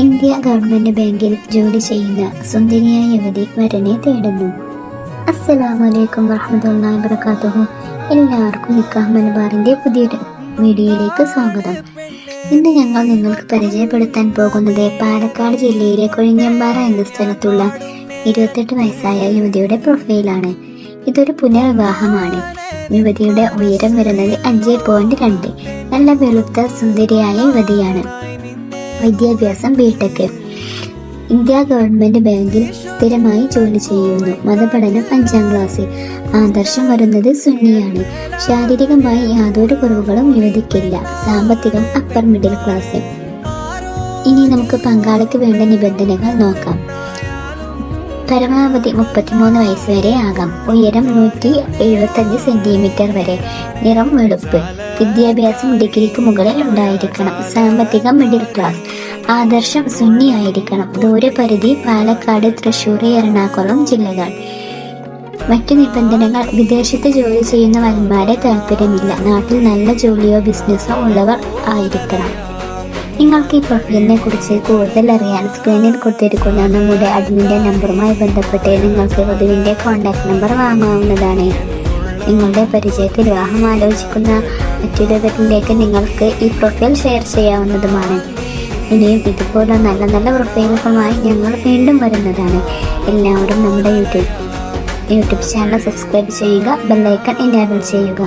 India government ബാങ്കിൽ ജോലി ചെയ്യുന്ന സുന്ദരിയായ യുവതി വരനെ തേടുന്നു. അസ്സലാമലൈക്കും വറഹ്മത്തുള്ളാഹി വബറകാതുഹു. എല്ലാവർക്കും നിക്കാഹ് മലബാറിന്റെ പുതിയൊരു വീഡിയോയിലേക്ക് സ്വാഗതം. ഇന്ന് ഞങ്ങൾ നിങ്ങൾക്ക് പരിചയപ്പെടുത്താൻ പോകുന്നത് പാലക്കാട് ജില്ലയിലെ കൊഴിഞ്ഞമ്പാറ എന്ന സ്ഥലത്തുള്ള 28 വയസ്സായ യുവതിയുടെ പ്രൊഫൈലാണ്. ഇതൊരു പുനർവിവാഹമാണ്. യുവതിയുടെ ഉയരം വരുന്നത് 5.2. നല്ല വെളുത്ത സുന്ദരിയായ യുവതിയാണ്. വിദ്യാഭ്യാസം ബിടെക്. ഇന്ത്യ ഗവൺമെന്റ് ബാങ്കിൽ സ്ഥിരമായി ജോലി ചെയ്യുന്നു. മതപഠനം 5ാം ക്ലാസ്സിൽ. ആദർശം വരുന്നത് സുന്നിയാണ്. ശാരീരികമായി യാതൊരു കുറവുകളും യുവതിക്കില്ല. സാമ്പത്തികം അപ്പർ മിഡിൽ ക്ലാസ്. ഇനി നമുക്ക് പങ്കാളിക്ക് വേണ്ട നിബന്ധനകൾ നോക്കാം. പരമാവധി 33 വയസ്സ് വരെ ആകാം. ഉയരം 175 സെന്റിമീറ്റർ വരെ. നിറം വെളുപ്പ്. വിദ്യാഭ്യാസം ഡിഗ്രിക്ക് മുകളിൽ ഉണ്ടായിരിക്കണം. സാമ്പത്തികം മിഡിൽ ക്ലാസ്. ആദർശം സുന്നി ആയിരിക്കണം. ദൂരപരിധി പാലക്കാട്, തൃശൂർ, എറണാകുളം ജില്ലകൾ. മറ്റു നിബന്ധനകൾ: വിദേശത്ത് ജോലി ചെയ്യുന്ന വരന്മാരെ താല്പര്യമില്ല. നാട്ടിൽ നല്ല ജോലിയോ ബിസിനസ്സോ ഉള്ളവർ ആയിരിക്കണം. നിങ്ങൾക്ക് ഈ പ്രൊഫൈലിനെ കുറിച്ച് കൂടുതൽ അറിയാൻ സ്ക്രീനിൽ കൊടുത്തിരിക്കുന്ന നമ്മുടെ അഡ്മിൻ്റെ നമ്പറുമായി ബന്ധപ്പെട്ട് നിങ്ങൾക്ക് വധുവിൻ്റെ കോൺടാക്ട് നമ്പർ വാങ്ങാവുന്നതാണ്. നിങ്ങളുടെ പരിചയത്തിൽ വിവാഹം ആലോചിക്കുന്ന മറ്റൊരുവരിലേക്ക് നിങ്ങൾക്ക് ഈ പ്രൊഫൈൽ ഷെയർ ചെയ്യാവുന്നതുമാണ്. ഇനിയും ഇതുപോലെ നല്ല നല്ല പ്രൊഫൈലുകളുമായി ഞങ്ങൾ വീണ്ടും വരുന്നതാണ്. എല്ലാവരും നമ്മുടെ യൂട്യൂബ് ചാനൽ സബ്സ്ക്രൈബ് ചെയ്യുക, ബെല്ലൈക്കൺ എനേബിൾ ചെയ്യുക.